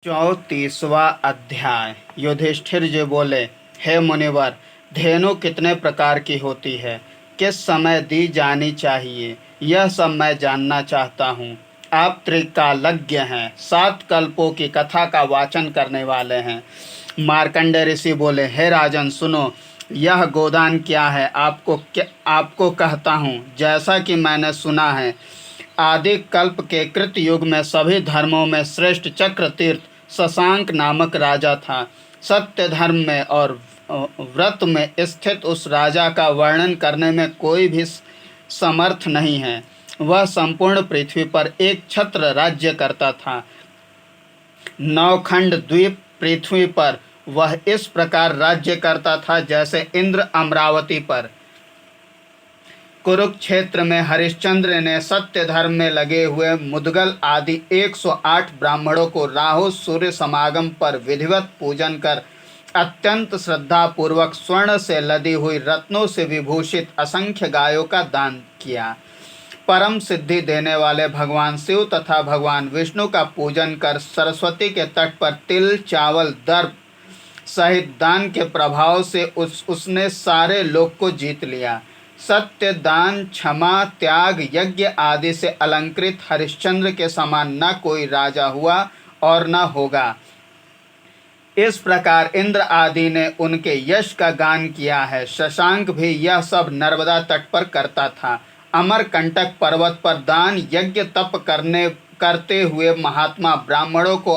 34वां अध्याय। युधिष्ठिर जी बोले, हे मुनिवर, धेनु कितने प्रकार की होती है, किस समय दी जानी चाहिए, यह सब मैं जानना चाहता हूँ। आप त्रिकालज्ञ हैं, 7 कल्पों की कथा का वाचन करने वाले हैं। मार्कंडेय ऋषि बोले, हे राजन सुनो, यह गोदान क्या है, आपको कहता हूँ। जैसा कि मैंने सुना है, आदि कल्प के कृत युग में सभी धर्मों में श्रेष्ठ चक्र तीर्थ शशांक नामक राजा था। सत्य धर्म में और व्रत में स्थित उस राजा का वर्णन करने में कोई भी समर्थ नहीं है। वह संपूर्ण पृथ्वी पर एक छत्र राज्य करता था। नौखंड द्वीप पृथ्वी पर वह इस प्रकार राज्य करता था जैसे इंद्र अमरावती पर। कुरुक्षेत्र में हरिश्चंद्र ने सत्य धर्म में लगे हुए मुदगल आदि 108 ब्राह्मणों को राहु सूर्य समागम पर विधिवत पूजन कर अत्यंत श्रद्धा पूर्वक स्वर्ण से लदी हुई रत्नों से विभूषित असंख्य गायों का दान किया। परम सिद्धि देने वाले भगवान शिव तथा भगवान विष्णु का पूजन कर सरस्वती के तट पर तिल चावल दर्भ सहित दान के प्रभाव से उसने सारे लोक को जीत लिया। सत्य दान क्षमा त्याग यज्ञ आदि से अलंकृत हरिश्चंद्र के समान न कोई राजा हुआ और न होगा। इस प्रकार इंद्र आदि ने उनके यश का गान किया है। शशांक भी यह सब नर्मदा तट पर करता था। अमरकंटक पर्वत पर दान यज्ञ तप करते हुए महात्मा ब्राह्मणों को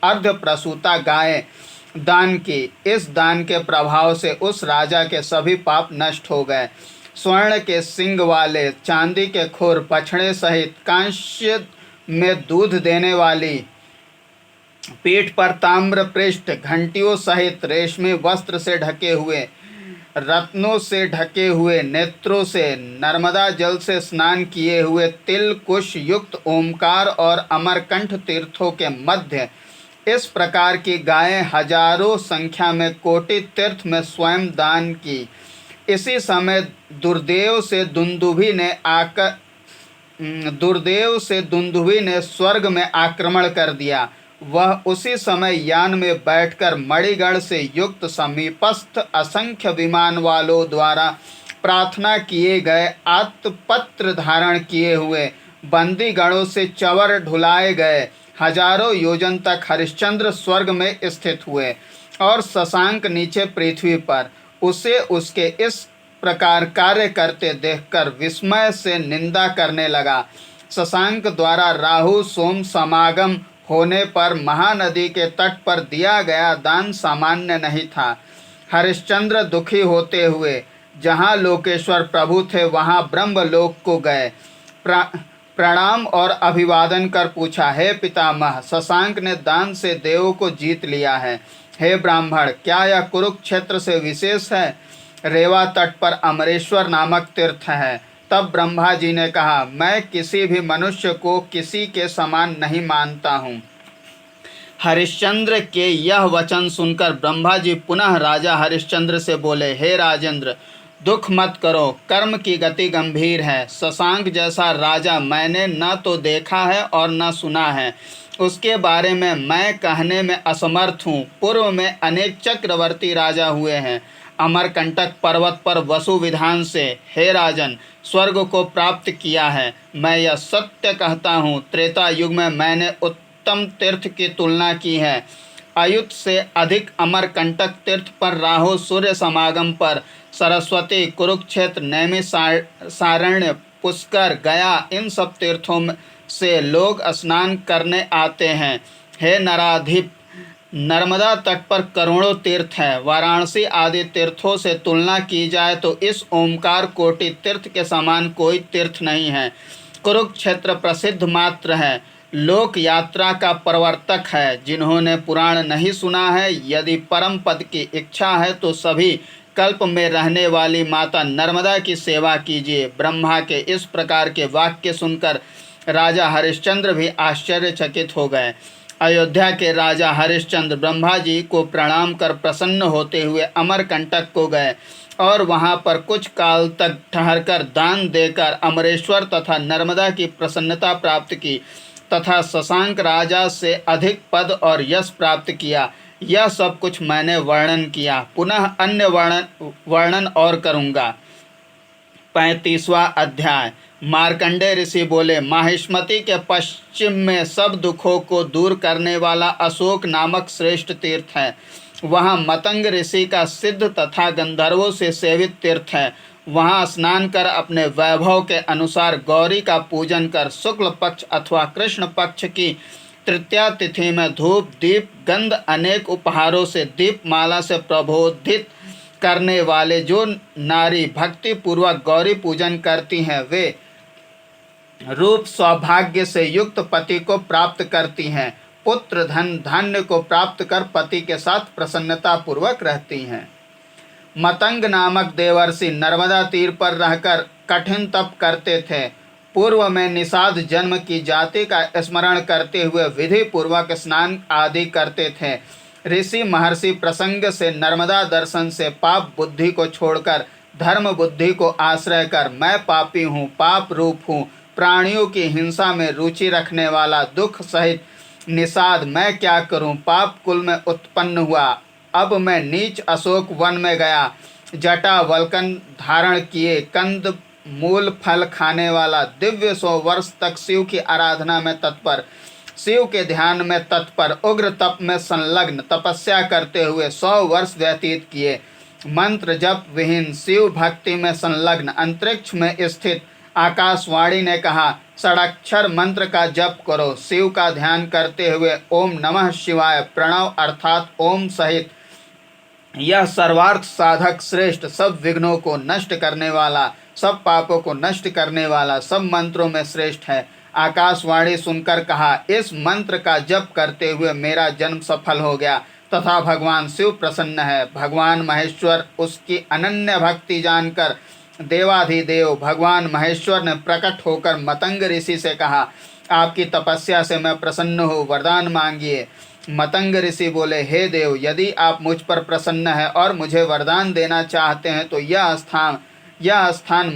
अर्ध प्रसूता गायें दान की। इस दान के प्रभाव से उस राजा के सभी पाप नष्ट हो गए। स्वर्ण के सिंग वाले, चांदी के खुर बछड़े सहित कांस्य में दूध देने वाली, पीठ पर ताम्र पृष्ठ, घंटियों सहित रेशमी वस्त्र से ढके हुए, रत्नों से ढके हुए, नेत्रों से नर्मदा जल से स्नान किए हुए, तिल कुश युक्त ओमकार और अमरकंठ तीर्थों के मध्य इस प्रकार की गायें हजारों संख्या में कोटि तीर्थ में स्वयं दान की। इसी समय दुर्देव से दुंदुभि ने स्वर्ग में आक्रमण कर दिया। वह उसी समय यान में बैठकर मणिगण से युक्त समीपस्थ असंख्य विमान वालों द्वारा प्रार्थना किए गए आत्मपत्र धारण किए हुए बंदी गणों से चवर ढुलाए गए हजारों योजन तक हरिश्चंद्र स्वर्ग में स्थित हुए और शशांक नीचे पृथ्वी पर। उसे उसके इस प्रकार कार्य करते देखकर विस्मय से निंदा करने लगा। शशांक द्वारा राहु सोम समागम होने पर महानदी के तट पर दिया गया दान सामान्य नहीं था। हरिश्चंद्र दुखी होते हुए जहाँ लोकेश्वर प्रभु थे वहाँ ब्रह्मलोक को गए। प्रणाम और अभिवादन कर पूछा, हे पितामह, शशांक ने दान से देवों को जीत लिया है। हे ब्राह्मण, क्या यह कुरुक्षेत्र से विशेष है? रेवा तट पर अमरेश्वर नामक तीर्थ है। तब ब्रह्मा जी ने कहा, मैं किसी भी मनुष्य को किसी के समान नहीं मानता हूँ। हरिश्चंद्र के यह वचन सुनकर ब्रह्मा जी पुनः राजा हरिश्चंद्र से बोले, हे राजेंद्र, दुख मत करो, कर्म की गति गंभीर है। शशांक जैसा राजा मैंने न तो देखा है और न सुना है। उसके बारे में मैं कहने में असमर्थ हूँ। पूर्व में अनेक चक्रवर्ती राजा हुए हैं। अमरकंटक पर्वत पर वसु विधान से, हे राजन, स्वर्ग को प्राप्त किया है। मैं यह सत्य कहता हूँ, त्रेता युग में मैंने उत्तम तीर्थ की तुलना की है। अयुत से अधिक अमरकंटक तीर्थ पर राहु सूर्य समागम पर, सरस्वती, कुरुक्षेत्र, नैमिषारण्य, पुष्कर, गया, इन सब तीर्थों से लोग स्नान करने आते हैं। हे नराधिप, नर्मदा तट पर करोड़ों तीर्थ हैं। वाराणसी आदि तीर्थों से तुलना की जाए तो इस ओमकार कोटि तीर्थ के समान कोई तीर्थ नहीं है। कुरुक्षेत्र प्रसिद्ध मात्र है, लोक यात्रा का प्रवर्तक है। जिन्होंने पुराण नहीं सुना है, यदि परम पद की इच्छा है तो सभी कल्प में रहने वाली माता नर्मदा की सेवा कीजिए। ब्रह्मा के इस प्रकार के वाक्य सुनकर राजा हरिश्चंद्र भी आश्चर्यचकित हो गए। अयोध्या के राजा हरिश्चंद्र ब्रह्मा जी को प्रणाम कर प्रसन्न होते हुए अमरकंटक को गए और वहां पर कुछ काल तक ठहरकर दान देकर अमरेश्वर तथा नर्मदा की प्रसन्नता प्राप्त की। तथा शशांक राजा से अधिक पद और यश प्राप्त किया। यह सब कुछ मैंने वर्णन किया, पुनः अन्य वर्णन और करूँगा। 35वां अध्याय। मार्कंडेय ऋषि बोले, माहिष्मति के पश्चिम में सब दुखों को दूर करने वाला अशोक नामक श्रेष्ठ तीर्थ है। वहाँ मतंग ऋषि का सिद्ध तथा गंधर्वों से सेवित तीर्थ है। वहाँ स्नान कर अपने वैभव के अनुसार गौरी का पूजन कर शुक्ल पक्ष अथवा कृष्ण पक्ष की तृतीया तिथि में धूप दीप गंध अनेक उपहारों से दीपमाला से प्रबोधित करने वाले जो नारी भक्ति पूर्वक गौरी पूजन करती हैं, वे रूप सौभाग्य से युक्त पति को प्राप्त करती हैं, पुत्र धन धान्य को प्राप्त कर पति के साथ प्रसन्नता पूर्वक रहती हैं। मतंग नामक देवर्षि नर्मदा तीर पर रहकर कठिन तप करते थे। पूर्व में निषाद जन्म की जाति का स्मरण करते हुए विधि पूर्वक स्नान आदि करते थे। ऋषि महर्षि प्रसंग से नर्मदा दर्शन से पाप बुद्धि को छोड़कर धर्म बुद्धि को आश्रय कर मैं पापी हूँ, पाप रूप हूँ, प्राणियों की हिंसा में रुचि रखने वाला दुख सहित निषाद मैं क्या करूँ, पाप कुल में उत्पन्न हुआ। अब मैं नीच अशोक वन में गया, जटा वल्कन धारण किए, कंद मूल फल खाने वाला, दिव्य 100 वर्ष तक शिव की आराधना में तत्पर, शिव के ध्यान में तत्पर, उग्र तप में संलग्न, तपस्या करते हुए 100 वर्ष व्यतीत किए। मंत्र जप विहीन शिव भक्ति में संलग्न अंतरिक्ष में स्थित आकाशवाणी ने कहा, षडाक्षर मंत्र का जप करो। शिव का ध्यान करते हुए ओम नमः शिवाय प्रणव अर्थात ओम सहित यह सर्वार्थ साधक श्रेष्ठ, सब विघ्नों को नष्ट करने वाला, सब पापों को नष्ट करने वाला, सब मंत्रों में श्रेष्ठ है। आकाशवाणी सुनकर कहा, इस मंत्र का जप करते हुए मेरा जन्म सफल हो गया तथा भगवान शिव प्रसन्न है। भगवान महेश्वर उसकी अनन्य भक्ति जानकर देवाधिदेव भगवान महेश्वर ने प्रकट होकर मतंग ऋषि से कहा, आपकी तपस्या से मैं प्रसन्न हूँ, वरदान मांगिए। मतंग ऋषि बोले, हे देव, यदि आप मुझ पर प्रसन्न है और मुझे वरदान देना चाहते हैं तो यह स्थान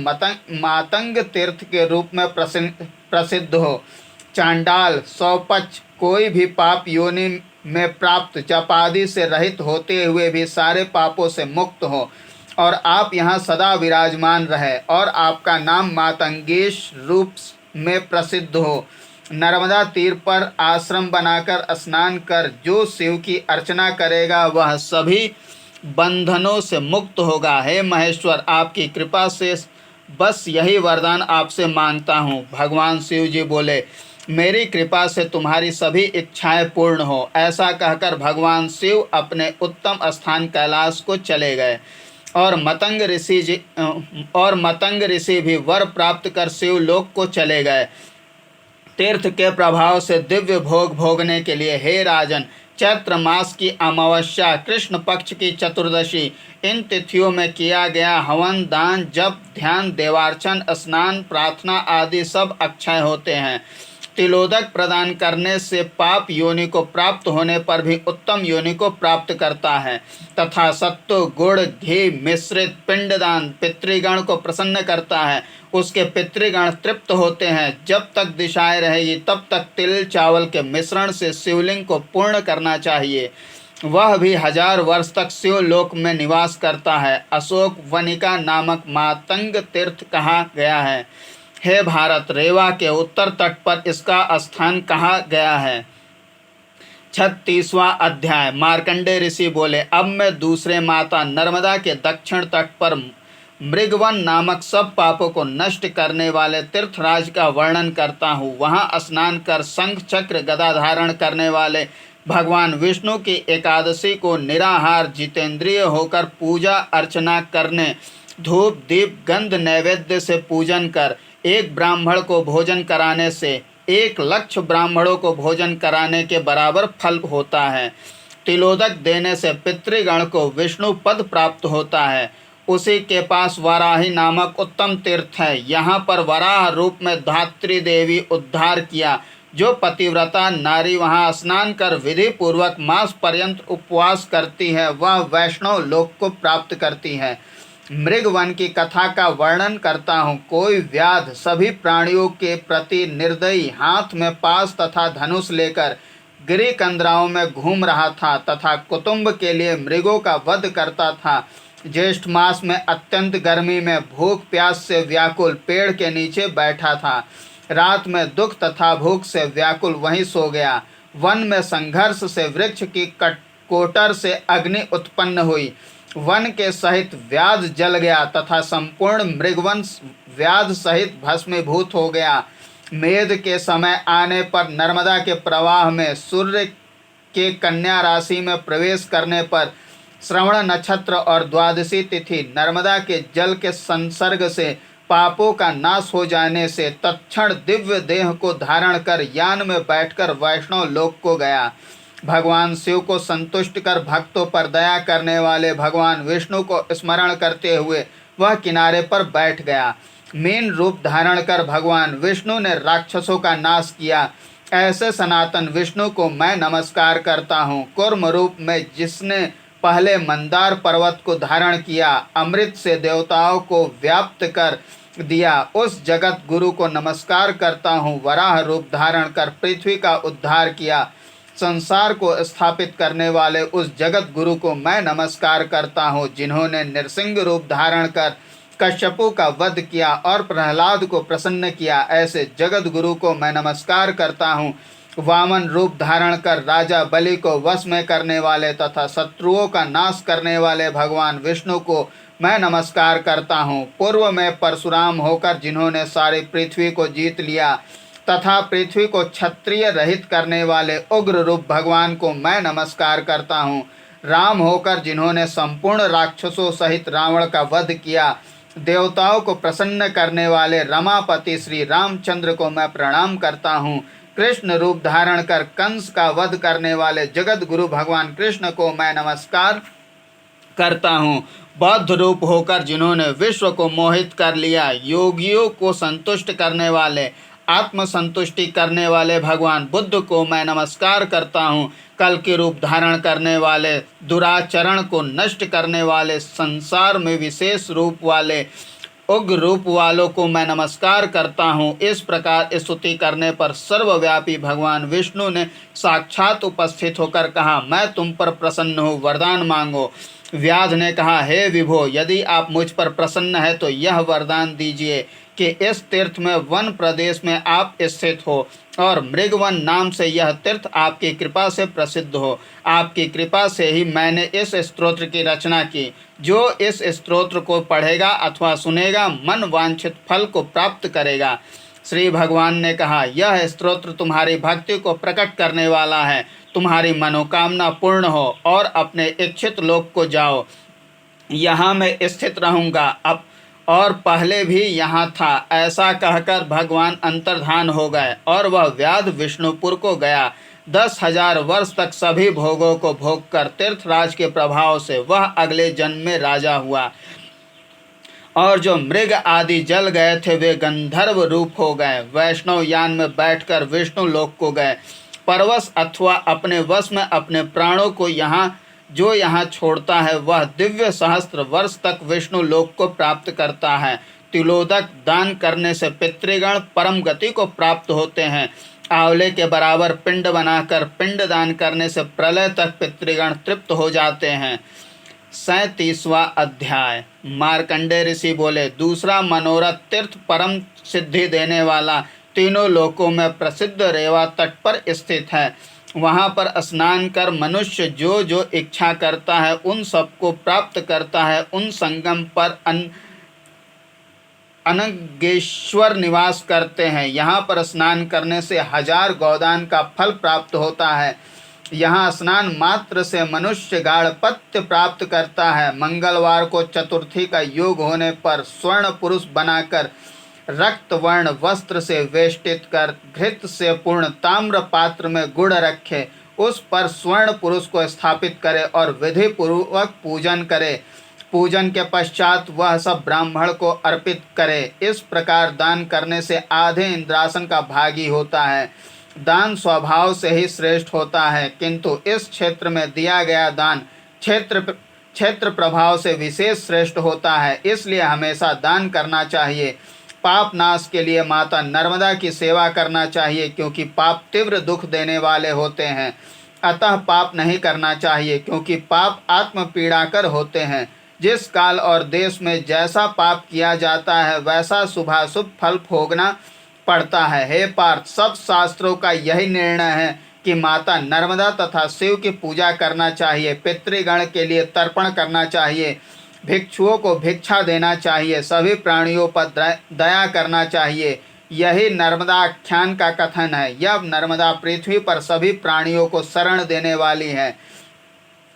मातंग तीर्थ के रूप में प्रसिद्ध हो। चांडाल सौपच कोई भी पाप योनि में प्राप्त जपादि से रहित होते हुए भी सारे पापों से मुक्त हो और आप यहाँ सदा विराजमान रहे और आपका नाम मातंगेश रूप में प्रसिद्ध हो। नर्मदा तीर पर आश्रम बनाकर स्नान कर जो शिव की अर्चना करेगा वह सभी बंधनों से मुक्त होगा। हे महेश्वर, आपकी कृपा से बस यही वरदान आपसे मांगता हूँ। भगवान शिव जी बोले, मेरी कृपा से तुम्हारी सभी इच्छाएं पूर्ण हो। ऐसा कहकर भगवान शिव अपने उत्तम स्थान कैलाश को चले गए और मतंग ऋषि भी वर प्राप्त कर शिवलोक को चले गए। तीर्थ के प्रभाव से दिव्य भोग भोगने के लिए हे राजन, चैत्र मास की अमावस्या, कृष्ण पक्ष की चतुर्दशी, इन तिथियों में किया गया हवन, दान, जप, ध्यान, देवार्चन, स्नान, प्रार्थना आदि सब अक्षय होते हैं। तिलोदक प्रदान करने से पाप योनि को प्राप्त होने पर भी उत्तम योनि को प्राप्त करता है तथा सत्तु गुड़ घी मिश्रित पिंडदान पितृगण को प्रसन्न करता है। उसके पितृगण तृप्त होते हैं। जब तक दिशाएं रहेगी तब तक तिल चावल के मिश्रण से शिवलिंग को पूर्ण करना चाहिए। वह भी 1000 वर्ष तक शिवलोक में निवास करता है। अशोक वनिका नामक मातंग तीर्थ कहा गया है। हे भारत, रेवा के उत्तर तट पर इसका स्थान कहा गया है। 36वां अध्याय। मार्कंडेय ऋषि बोले, अब मैं दूसरे माता नर्मदा के दक्षिण तट पर मृगवन नामक सब पापों को नष्ट करने वाले तीर्थराज का वर्णन करता हूँ। वहाँ स्नान कर शंख चक्र गदा धारण करने वाले भगवान विष्णु की एकादशी को निराहार जितेंद्रिय होकर पूजा अर्चना करने, धूप दीप गंध नैवेद्य से पूजन कर, एक ब्राह्मण को भोजन कराने से 1 लक्ष ब्राह्मणों को भोजन कराने के बराबर फल होता है। तिलोदक देने से पितृगण को विष्णु पद प्राप्त होता है। उसी के पास वराही नामक उत्तम तीर्थ है। यहाँ पर वराह रूप में धात्री देवी उद्धार किया। जो पतिव्रता नारी वहाँ स्नान कर विधि पूर्वक मास पर्यंत उपवास करती है वह वैष्णव लोक को प्राप्त करती है। मृगवन की कथा का वर्णन करता हूँ। कोई व्याध सभी प्राणियों के प्रति निर्दयी हाथ में पास तथा धनुष लेकर गिरी कंदराओं में घूम रहा था तथा कुटुंब के लिए मृगों का वध करता था। ज्येष्ठ मास में अत्यंत गर्मी में भूख प्यास से व्याकुल पेड़ के नीचे बैठा था। रात में दुख तथा भूख से व्याकुल वहीं सो गया। वन में संघर्ष से वृक्ष की कोटर से अग्नि उत्पन्न हुई। वन के सहित व्याध जल गया तथा संपूर्ण मृगवन व्याध सहित भस्मीभूत हो गया। मेघ के समय आने पर नर्मदा के प्रवाह में सूर्य के कन्या राशि में प्रवेश करने पर श्रवण नक्षत्र और द्वादशी तिथि नर्मदा के जल के संसर्ग से पापों का नाश हो जाने से तत्क्षण दिव्य देह को धारण कर यान में बैठकर वैष्णव लोक को गया। भगवान शिव को संतुष्ट कर भक्तों पर दया करने वाले भगवान विष्णु को स्मरण करते हुए वह किनारे पर बैठ गया। मीन रूप धारण कर भगवान विष्णु ने राक्षसों का नाश किया। ऐसे सनातन विष्णु को मैं नमस्कार करता हूँ। कूर्म रूप में जिसने पहले मंदार पर्वत को धारण किया, अमृत से देवताओं को व्याप्त कर दिया, उस जगत गुरु को नमस्कार करता हूँ। वराह रूप धारण कर पृथ्वी का उद्धार किया, संसार को स्थापित करने वाले उस जगत गुरु को मैं नमस्कार करता हूँ। जिन्होंने नृसिंह रूप धारण कर कश्यपों का वध किया और प्रहलाद को प्रसन्न किया, ऐसे जगत गुरु को मैं नमस्कार करता हूँ। वामन रूप धारण कर राजा बलि को वश में करने वाले तथा शत्रुओं का नाश करने वाले भगवान विष्णु को मैं नमस्कार करता हूँ। पूर्व में परशुराम होकर जिन्होंने सारी पृथ्वी को जीत लिया तथा पृथ्वी को क्षत्रिय रहित करने वाले उग्र रूप भगवान को मैं नमस्कार करता हूँ। राम होकर जिन्होंने संपूर्ण राक्षसों सहित रावण का वध किया, देवताओं को प्रसन्न करने वाले रमापति श्री रामचंद्र को मैं प्रणाम करता हूँ। कृष्ण रूप धारण कर कंस का वध करने वाले जगत गुरु भगवान कृष्ण को मैं नमस्कार करता हूँ। बौद्ध रूप होकर जिन्होंने विश्व को मोहित कर लिया, योगियों को संतुष्ट करने वाले, आत्म संतुष्टि करने वाले भगवान बुद्ध को मैं नमस्कार करता हूँ। कल के रूप धारण करने वाले, दुराचरण को नष्ट करने वाले, संसार में विशेष रूप वाले उग्र रूप वालों को मैं नमस्कार करता हूँ। इस प्रकार स्तुति करने पर सर्वव्यापी भगवान विष्णु ने साक्षात उपस्थित होकर कहा, मैं तुम पर प्रसन्न हूँ, वरदान मांगो। व्याध ने कहा, हे विभो, यदि आप मुझ पर प्रसन्न है तो यह वरदान दीजिए कि इस तीर्थ में वन प्रदेश में आप स्थित हो और मृगवन नाम से यह तीर्थ आपकी कृपा से प्रसिद्ध हो। आपकी कृपा से ही मैंने इस स्तोत्र की रचना की। जो इस स्तोत्र को पढ़ेगा अथवा सुनेगा मन वांछित फल को प्राप्त करेगा। श्री भगवान ने कहा, यह स्तोत्र तुम्हारी भक्ति को प्रकट करने वाला है। तुम्हारी मनोकामना पूर्ण हो और अपने इच्छित लोक को जाओ। यहाँ मैं स्थित रहूँगा, अब और पहले भी यहाँ था। ऐसा कहकर भगवान अंतर्धान हो गए और वह व्याध विष्णुपुर को गया। 10,000 वर्ष तक सभी भोगों को भोग कर तीर्थराज के प्रभाव से वह अगले जन्म में राजा हुआ और जो मृग आदि जल गए थे वे गंधर्व रूप हो गए। वैष्णव यान में बैठकर विष्णु लोक को गए। परवश अथवा अपने वश में अपने प्राणों को यहाँ छोड़ता है वह दिव्य सहस्त्र वर्ष तक विष्णु लोक को प्राप्त करता है। तिलोदक दान करने से पितृगण परम गति को प्राप्त होते हैं। आंवले के बराबर पिंड बनाकर पिंड दान करने से प्रलय तक पितृगण तृप्त हो जाते हैं। 37वां अध्याय। मार्कंडेय ऋषि बोले, दूसरा मनोरथ तीर्थ परम सिद्धि देने वाला तीनों लोकों में प्रसिद्ध रेवा तट पर स्थित है। वहाँ पर स्नान कर मनुष्य जो जो इच्छा करता है उन सबको प्राप्त करता है। उन संगम पर अनगेश्वर निवास करते हैं। यहाँ पर स्नान करने से 1000 गोदान का फल प्राप्त होता है। यहाँ स्नान मात्र से मनुष्य गाढ़पत्य प्राप्त करता है। मंगलवार को चतुर्थी का योग होने पर स्वर्ण पुरुष बनाकर रक्त वर्ण वस्त्र से वेष्टित कर घृत से पूर्ण ताम्र पात्र में गुड़ रखे, उस पर स्वर्ण पुरुष को स्थापित करे और विधि पूर्वक पूजन करे। पूजन के पश्चात वह सब ब्राह्मण को अर्पित करे। इस प्रकार दान करने से आधे इंद्रासन का भागी होता है। दान स्वभाव से ही श्रेष्ठ होता है, किंतु इस क्षेत्र में दिया गया दान क्षेत्र प्रभाव से विशेष श्रेष्ठ होता है, इसलिए हमेशा दान करना चाहिए। पाप नाश के लिए माता नर्मदा की सेवा करना चाहिए, क्योंकि पाप तीव्र दुख देने वाले होते हैं। अतः पाप नहीं करना चाहिए, क्योंकि पाप आत्म पीड़ाकर होते हैं। जिस काल और देश में जैसा पाप किया जाता है, वैसा शुभाशुभ फल भोगना पड़ता है। हे पार्थ, सब शास्त्रों का यही निर्णय है कि माता नर्मदा तथा शिव की पूजा करना चाहिए, पितृगण के लिए तर्पण करना चाहिए, भिक्षुओं को भिक्षा देना चाहिए, सभी प्राणियों पर दया करना चाहिए। यही नर्मदा आख्यान का कथन है। यह नर्मदा पृथ्वी पर सभी प्राणियों को शरण देने वाली है।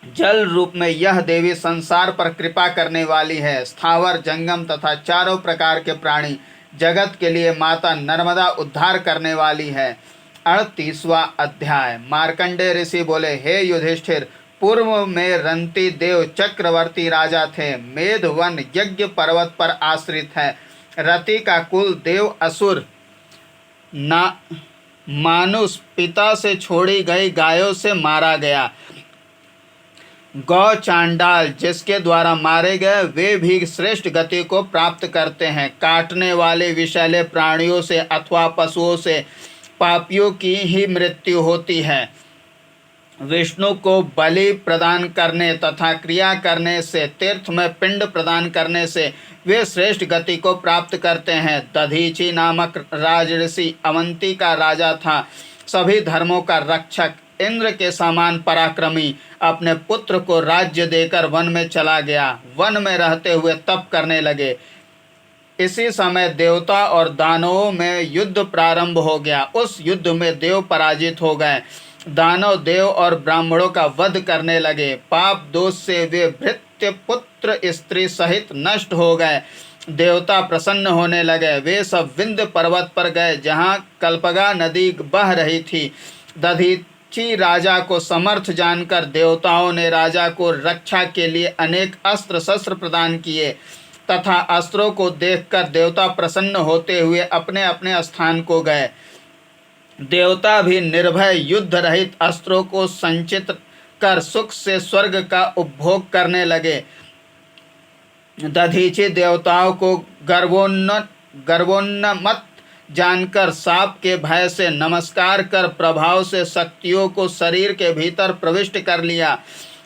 जल रूप में यह देवी संसार पर कृपा करने वाली है। स्थावर, जंगम तथा चारों प्रकार के प्राणी जगत के लिए माता नर्मदा उद्धार करने वाली है। 38वां अध्याय। मार्कंडेय ऋषि बोले, हे युधिष्ठिर, पूर्व में रंती देव चक्रवर्ती राजा थे। मेधवन यज्ञ पर्वत पर आश्रित है। रति का कुल देव असुर ना मानुष पिता से छोड़ी गई गायों से मारा गया। गौ चांडाल जिसके द्वारा मारे गए, वे भी श्रेष्ठ गति को प्राप्त करते हैं। काटने वाले विषैले प्राणियों से अथवा पशुओं से पापियों की ही मृत्यु होती है। विष्णु को बलि प्रदान करने तथा क्रिया करने से, तीर्थ में पिंड प्रदान करने से वे श्रेष्ठ गति को प्राप्त करते हैं। दधीची नामक राजऋषि अवंती का राजा था, सभी धर्मों का रक्षक, इंद्र के समान पराक्रमी, अपने पुत्र को राज्य देकर वन में चला गया। वन में रहते हुए तप करने लगे। इसी समय देवता और दानवों में युद्ध प्रारंभ हो गया। उस युद्ध में देव पराजित हो गए। दानव देव और ब्राह्मणों का वध करने लगे। पाप दोष से वे भृत्य पुत्र स्त्री सहित नष्ट हो गए। देवता प्रसन्न होने लगे। वे सब विंध्य पर्वत पर गए, जहाँ कल्पगा नदी बह रही थी। दधीची राजा को समर्थ जानकर देवताओं ने राजा को रक्षा के लिए अनेक अस्त्र शस्त्र प्रदान किए तथा अस्त्रों को देखकर देवता प्रसन्न होते हुए अपने अपने स्थान को गए। देवता भी निर्भय युद्ध रहित अस्त्रों को संचित कर सुख से स्वर्ग का उपभोग करने लगे। दधीची देवताओं को गर्वोन्नमत जानकर साप के भय से नमस्कार कर प्रभाव से शक्तियों को शरीर के भीतर प्रविष्ट कर लिया।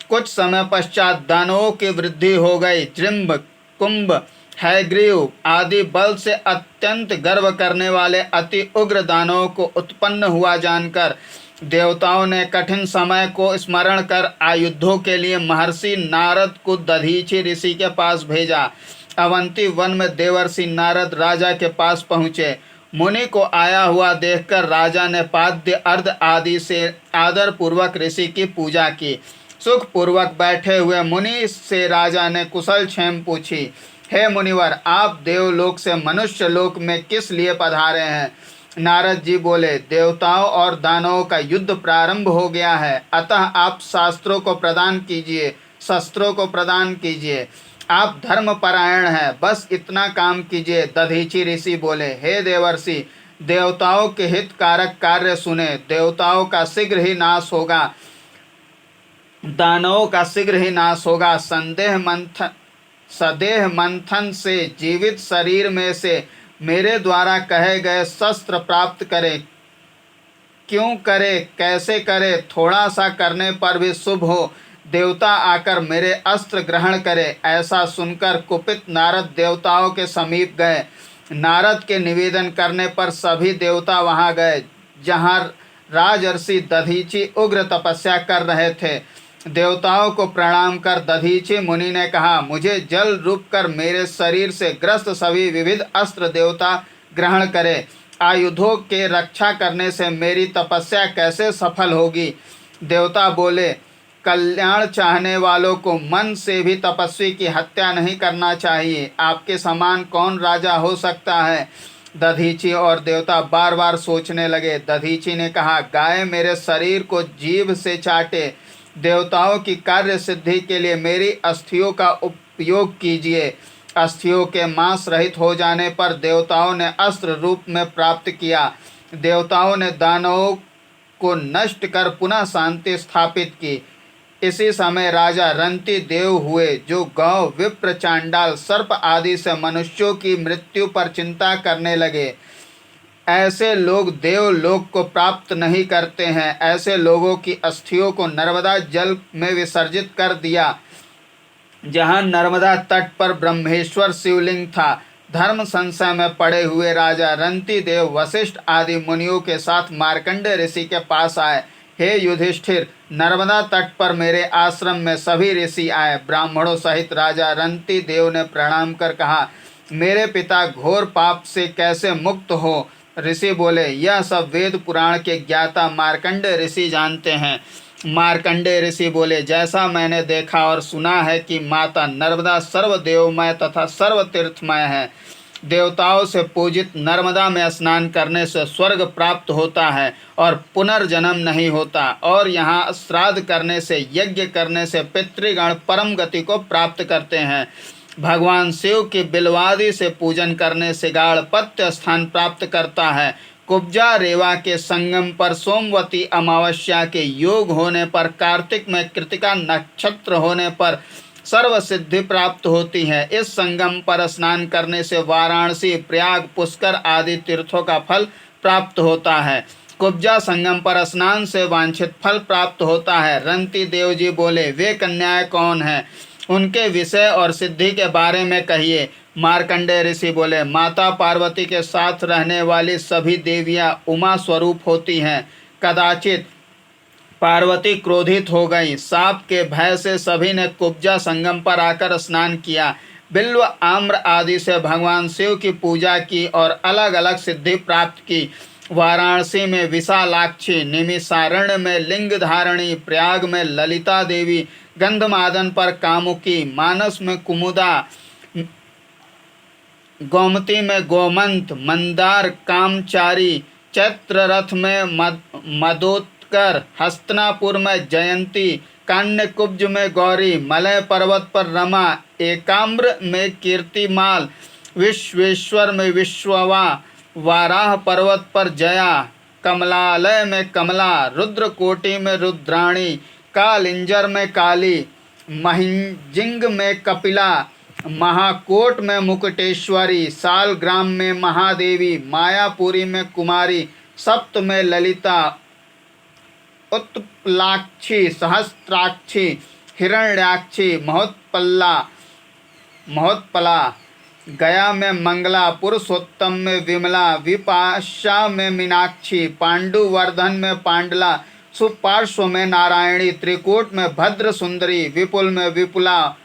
कुछ समय पश्चात दानवों की वृद्धि हो गई। जृंभ, कुंभ, हैग्रीव आदि बल से अत्यंत गर्व करने वाले अति उग्र दानवों को उत्पन्न हुआ जानकर देवताओं ने कठिन समय को स्मरण कर आयुधों के लिए महर्षि नारद को दधीची ऋषि के पास भेजा। अवंती वन में देवर्षि नारद राजा के पास पहुँचे। मुनि को आया हुआ देखकर राजा ने पाद्य अर्ध आदि से आदर पूर्वक ऋषि की पूजा की। सुख पूर्वक बैठे हुए मुनि से राजा ने कुशल क्षेम पूछी। हे मुनिवर, आप देवलोक से मनुष्य लोक में किस लिए पधारे हैं? नारद जी बोले, देवताओं और दानवों का युद्ध प्रारंभ हो गया है, अतः आप शस्त्रों को प्रदान कीजिए। आप धर्मपरायण हैं, बस इतना काम कीजिए। दधीची ऋषि बोले, हे देवर्षि, देवताओं के हितकारक कार्य सुने। देवताओं का शीघ्र ही नाश होगा, दानवों का शीघ्र ही नाश होगा। सदेह मंथन से जीवित शरीर में से मेरे द्वारा कहे गए शस्त्र प्राप्त करें। क्यों करे, कैसे करे, थोड़ा सा करने पर भी शुभ हो। देवता आकर मेरे अस्त्र ग्रहण करे। ऐसा सुनकर कुपित नारद देवताओं के समीप गए। नारद के निवेदन करने पर सभी देवता वहां गए, जहां राजर्षि दधीची उग्र तपस्या कर रहे थे। देवताओं को प्रणाम कर दधीची मुनि ने कहा, मुझे जल रूप कर मेरे शरीर से ग्रस्त सभी विविध अस्त्र देवता ग्रहण करे। आयुधों के रक्षा करने से मेरी तपस्या कैसे सफल होगी? देवता बोले, कल्याण चाहने वालों को मन से भी तपस्वी की हत्या नहीं करना चाहिए। आपके समान कौन राजा हो सकता है? दधीची और देवता बार बार सोचने लगे। दधीची ने कहा, गाय मेरे शरीर को जीभ से चाटे। देवताओं की कार्य सिद्धि के लिए मेरी अस्थियों का उपयोग कीजिए। अस्थियों के मांस रहित हो जाने पर देवताओं ने अस्त्र रूप में प्राप्त किया। देवताओं ने दानवों को नष्ट कर पुनः शांति स्थापित की। इसी समय राजा रंती देव हुए, जो गौ, विप्र, चांडाल, सर्प आदि से मनुष्यों की मृत्यु पर चिंता करने लगे। ऐसे लोग देवलोक को प्राप्त नहीं करते हैं। ऐसे लोगों की अस्थियों को नर्मदा जल में विसर्जित कर दिया, जहाँ नर्मदा तट पर ब्रह्मेश्वर शिवलिंग था। धर्म संशय में पड़े हुए राजा रंती देव वशिष्ठ आदि मुनियों के साथ मार्कंडेय ऋषि के पास आए। हे युधिष्ठिर, नर्मदा तट पर मेरे आश्रम में सभी ऋषि आए। ब्राह्मणों सहित राजा रंती देव ने प्रणाम कर कहा, मेरे पिता घोर पाप से कैसे मुक्त हो? ऋषि बोले, यह सब वेद पुराण के ज्ञाता मार्कंडेय ऋषि जानते हैं। मार्कंडेय ऋषि बोले, जैसा मैंने देखा और सुना है कि माता नर्मदा सर्वदेवमय तथा सर्वतीर्थमय है। देवताओं से पूजित नर्मदा में स्नान करने से स्वर्ग प्राप्त होता है और पुनर्जन्म नहीं होता, और यहाँ श्राद्ध करने से, यज्ञ करने से पितृगण परम गति को प्राप्त करते हैं। भगवान शिव की बिल्वादि से पूजन करने से गाढ़पत्य स्थान प्राप्त करता है। कुब्जा रेवा के संगम पर सोमवती अमावस्या के योग होने पर, कार्तिक में कृतिका नक्षत्र होने पर सर्व सिद्धि प्राप्त होती है। इस संगम पर स्नान करने से वाराणसी, प्रयाग, पुष्कर आदि तीर्थों का फल प्राप्त होता है। कुब्जा संगम पर स्नान से वांछित फल प्राप्त होता है। रंती देव जी बोले, वे कन्याएं कौन हैं? उनके विषय और सिद्धि के बारे में कहिए। मार्कंडेय ऋषि बोले, माता पार्वती के साथ रहने वाली सभी देवियां उमा स्वरूप होती हैं। कदाचित पार्वती क्रोधित हो गई। साप के भय से सभी ने कुब्जा संगम पर आकर स्नान किया। बिल्व, आम्र आदि से भगवान शिव की पूजा की और अलग अलग सिद्धि प्राप्त की। वाराणसी में विशालाक्षी, निमिषारण्य में लिंग धारणी, प्रयाग में ललिता देवी, गंधमादन पर कामुकी, मानस में कुमुदा, गोमती में गोमंत, मंदार कामचारी, चैत्र रथ में मदोत्कर, हस्तिनापुर में जयंती, कान्यकुब्ज में गौरी, मलय पर्वत पर रमा, एकाम्र में कीर्तिमाल, विश्वेश्वर में विश्ववा, वाराह पर्वत पर जया, कमलालय में कमला, रुद्रकोटि में रुद्राणी, कालिंजर में काली, महिंजिंग में कपिला, महाकोट में मुकुटेश्वरी, सालग्राम में महादेवी, मायापुरी में कुमारी, सप्त में ललिता, उत्पलाक्षी, सहस्त्राक्षी, हिरण्याक्षी, महोत्पला, गया में मंगला, पुरुषोत्तम में विमला, विपाशा में मीनाक्षी, पांडुवर्धन में पांडला, सुपार्श्व में नारायणी, त्रिकूट में भद्र सुंदरी, विपुल में विपुला,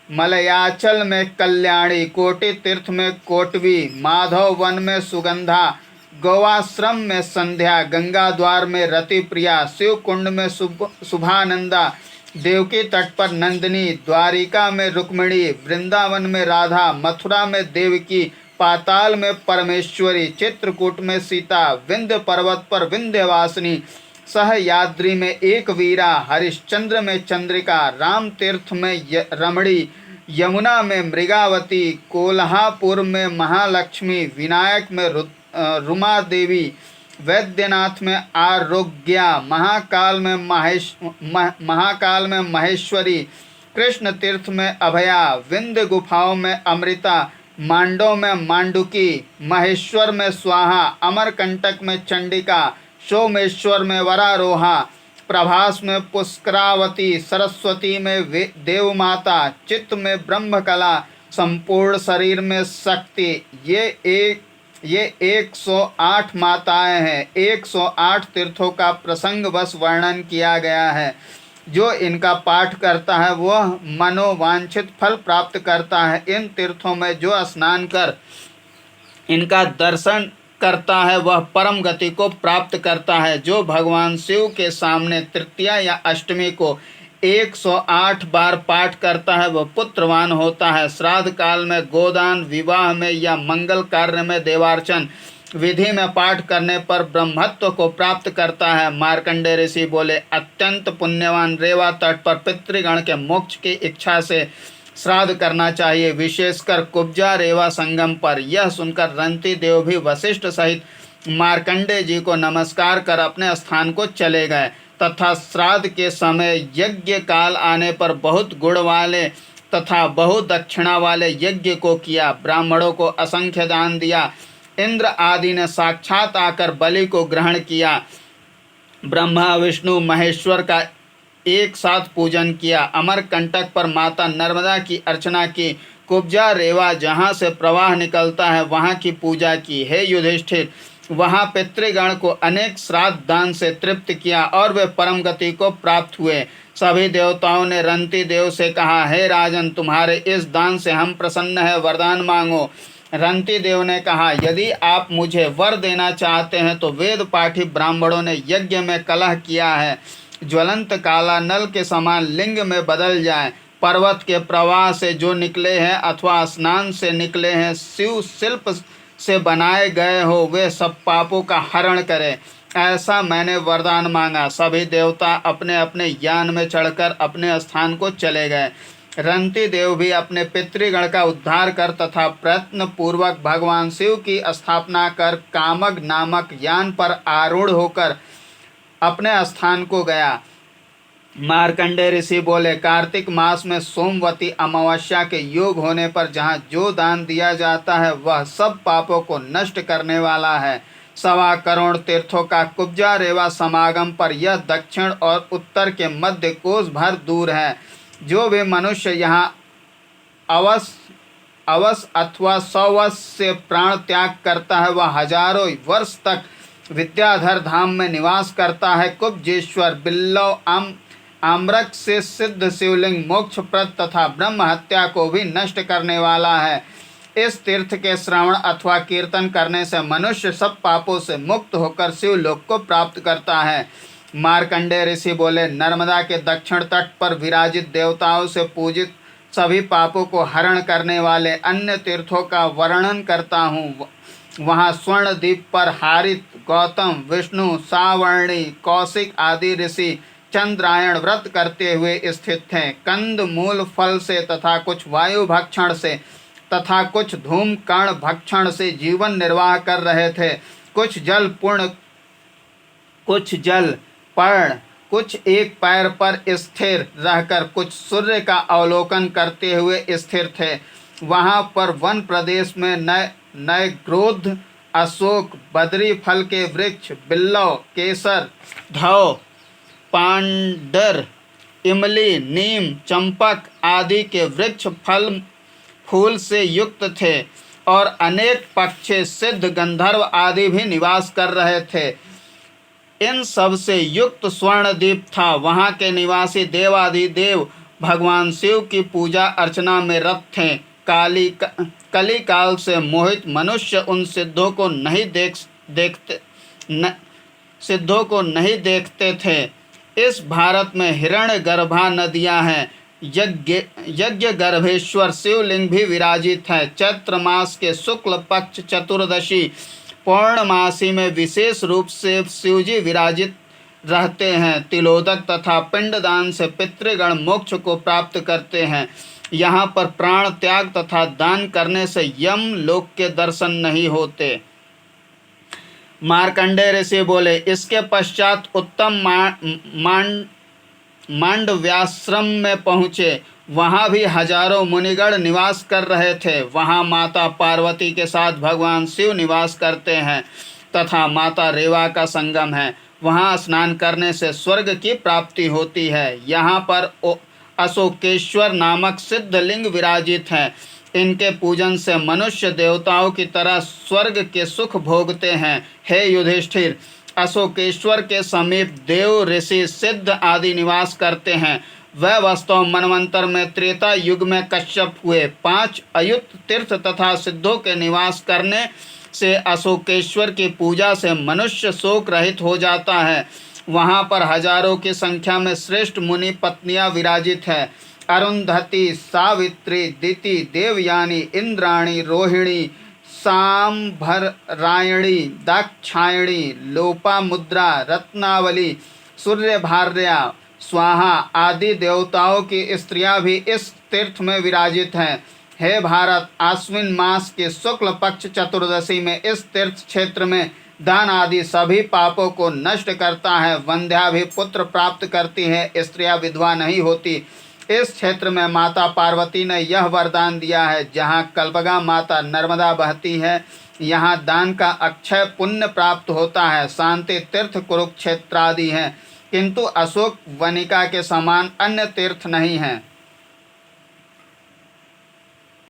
मलयाचल में कल्याणी, कोटि तीर्थ में कोटवी, माधव वन में सुगंधा, गोवाश्रम में संध्या, गंगा द्वार में रति प्रिया, शिव कुंड में शुभानंदा, देवकी तट पर नंदिनी, द्वारिका में रुक्मिणी, वृंदावन में राधा, मथुरा में देवकी, पाताल में परमेश्वरी, चित्रकूट में सीता, विंध्य पर्वत पर विंध्यवासिनी, सहयाद्री में एक वीरा, हरिश्चंद्र में चंद्रिका, राम तीर्थ में रमणी, यमुना में मृगावती, कोल्हापुर में महालक्ष्मी, विनायक में रुमा देवी, वैद्यनाथ में आरोग्या, महाकाल में महेश्वरी, कृष्ण तीर्थ में अभया, विंध्य गुफाओं में अमृता, मांडव में मांडुकी, महेश्वर में स्वाहा, अमरकंटक में चंडिका, सोमेश्वर में वरारोहा, प्रभास में पुष्करावती, सरस्वती में देवमाता, चित्त में ब्रह्मकला, संपूर्ण शरीर में शक्ति। ये 108 माताएं हैं। 108 तीर्थों का प्रसंग बस वर्णन किया गया है। जो इनका पाठ करता है वह मनोवांछित फल प्राप्त करता है। इन तीर्थों में जो स्नान कर इनका दर्शन करता है वह परम गति को प्राप्त करता है। जो भगवान शिव के सामने तृतीया या अष्टमी को 108 बार पाठ करता है वह पुत्रवान होता है। श्राद्ध काल में, गोदान, विवाह में या मंगल कार्य में देवार्चन विधि में पाठ करने पर ब्रह्मत्व को प्राप्त करता है। मार्कंडेय ऋषि बोले, अत्यंत पुण्यवान रेवा तट पर पितृगण के मोक्ष की इच्छा से श्राद्ध करना चाहिए, विशेषकर कुब्जा रेवा संगम पर। यह सुनकर रंती देव भी वशिष्ठ सहित मार्कंडेय जी को नमस्कार कर अपने स्थान को चले गए। तथा श्राद्ध के समय यज्ञ काल आने पर बहुत गुण वाले तथा बहुदक्षिणा वाले यज्ञ को किया। ब्राह्मणों को असंख्य दान दिया। इंद्र आदि ने साक्षात आकर बलि को ग्रहण किया। ब्रह्मा विष्णु महेश्वर का एक साथ पूजन किया। अमरकंटक पर माता नर्मदा की अर्चना की। कुब्जा रेवा जहाँ से प्रवाह निकलता है वहाँ की पूजा की। हे युधिष्ठिर, वहाँ पितृगण को अनेक श्राद्ध दान से तृप्त किया और वे परम गति को प्राप्त हुए। सभी देवताओं ने रंती देव से कहा, हे राजन, तुम्हारे इस दान से हम प्रसन्न हैं, वरदान मांगो। रंती देव ने कहा, यदि आप मुझे वर देना चाहते हैं तो वेद पाठी ब्राह्मणों ने यज्ञ में कलह किया है, ज्वलंत काला नल के समान लिंग में बदल जाए। पर्वत के प्रवाह से जो निकले हैं अथवा स्नान से निकले हैं, शिव शिल्प से बनाए गए हो, वे सब पापों का हरण करें, ऐसा मैंने वरदान मांगा। सभी देवता अपने अपने यान में चढ़कर अपने स्थान को चले गए। रंती देव भी अपने पितृगण का उद्धार कर तथा प्रयत्न पूर्वक भगवान शिव की स्थापना कर कामग नामक यान पर आरूढ़ होकर अपने स्थान को गया। मार्कंडेय ऋषि बोले, कार्तिक मास में सोमवती अमावस्या के योग होने पर जहाँ जो दान दिया जाता है वह सब पापों को नष्ट करने वाला है। 1.25 करोड़ तीर्थों का कुब्जा रेवा समागम पर यह दक्षिण और उत्तर के मध्य कोस भर दूर है। जो भी मनुष्य यहाँ अवस अथवा 100 वर्ष से प्राण त्याग करता है वह हजारों वर्ष तक विद्याधर धाम में निवास करता है। कुब्जेश्वर बिल्लव आम्रक से सिद्ध शिवलिंग मोक्षप्रद तथा ब्रह्म हत्या को भी नष्ट करने वाला है। इस तीर्थ के श्रवण अथवा कीर्तन करने से मनुष्य सब पापों से मुक्त होकर शिवलोक को प्राप्त करता है। मार्कंडेय ऋषि बोले, नर्मदा के दक्षिण तट पर विराजित देवताओं से पूजित सभी पापों को हरण करने वाले अन्य तीर्थों का वर्णन करता हूँ। वहाँ स्वर्णद्वीप पर हारित, गौतम, विष्णु, सावर्णी, कौशिक आदि ऋषि चंद्रायण व्रत करते हुए स्थित थे। कंद मूल फल से तथा कुछ वायु भक्षण से तथा कुछ धूम कर्ण भक्षण से जीवन निर्वाह कर रहे थे। कुछ जल पूर्ण, कुछ जल पर्ण, कुछ एक पैर पर स्थिर रहकर कुछ सूर्य का अवलोकन करते हुए स्थिर थे। वहाँ पर वन प्रदेश में नए ग्रोध, अशोक, बद्री फल के वृक्ष, बिल्लव, केसर, धौ, पांडर, इमली, नीम, चंपक आदि के वृक्ष फल फूल से युक्त थे और अनेक पक्षी, सिद्ध, गंधर्व आदि भी निवास कर रहे थे। इन सब से युक्त स्वर्णद्वीप था। वहाँ के निवासी देवाधिदेव भगवान शिव की पूजा अर्चना में रत थे। कली काल से मोहित मनुष्य उन सिद्धों को नहीं देखते थे। इस भारत में हिरण्य गर्भा नदियाँ हैं। यज्ञ गर्भेश्वर शिवलिंग भी विराजित है। चैत्र मास के शुक्ल पक्ष चतुर्दशी पौर्णमासी में विशेष रूप से शिवजी विराजित रहते हैं। तिलोदक तथा पिंडदान से पितृगण मोक्ष को प्राप्त करते हैं। यहाँ पर प्राण त्याग तथा दान करने से यम लोक के दर्शन नहीं होते। मार्कंडेय ऋषि बोले, इसके पश्चात उत्तम मांडव्याश्रम में पहुँचे। वहाँ भी हजारों मुनिगण निवास कर रहे थे। वहाँ माता पार्वती के साथ भगवान शिव निवास करते हैं तथा माता रेवा का संगम है। वहाँ स्नान करने से स्वर्ग की प्राप्ति होती है। यहाँ पर अशोकेश्वर नामक सिद्ध लिंग विराजित हैं। इनके पूजन से मनुष्य देवताओं की तरह स्वर्ग के सुख भोगते हैं। हे युधिष्ठिर, अशोकेश्वर के समीप देव, ऋषि, सिद्ध आदि निवास करते हैं। वह वास्तव मनवंतर में त्रेता युग में कश्यप हुए। 5 अयुत तीर्थ तथा सिद्धों के निवास करने से अशोकेश्वर की पूजा से मनुष्य शोक रहित हो जाता है। वहाँ पर हजारों की संख्या में श्रेष्ठ मुनि पत्नियाँ विराजित है। अरुंधति, सावित्री, दिति, देवयानी, इंद्राणी, रोहिणी, सांभरायणी, दाक्षायणी, लोपामुद्रा, रत्नावली, सूर्यभार्या, स्वाहा आदि देवताओं की स्त्रियां भी इस तीर्थ में विराजित हैं। हे भारत, आश्विन मास के शुक्ल पक्ष चतुर्दशी में इस तीर्थ क्षेत्र में दान आदि सभी पापों को नष्ट करता है। वंध्या भी पुत्र प्राप्त करती है, स्त्रियां विधवा नहीं होती। इस क्षेत्र में माता पार्वती ने यह वरदान दिया है, जहाँ कल्पगा माता नर्मदा बहती है, यहाँ दान का अक्षय पुण्य प्राप्त होता है। शांति तीर्थ कुरुक्षेत्र आदि हैं, किंतु अशोक वनिका के समान अन्य तीर्थ नहीं हैं।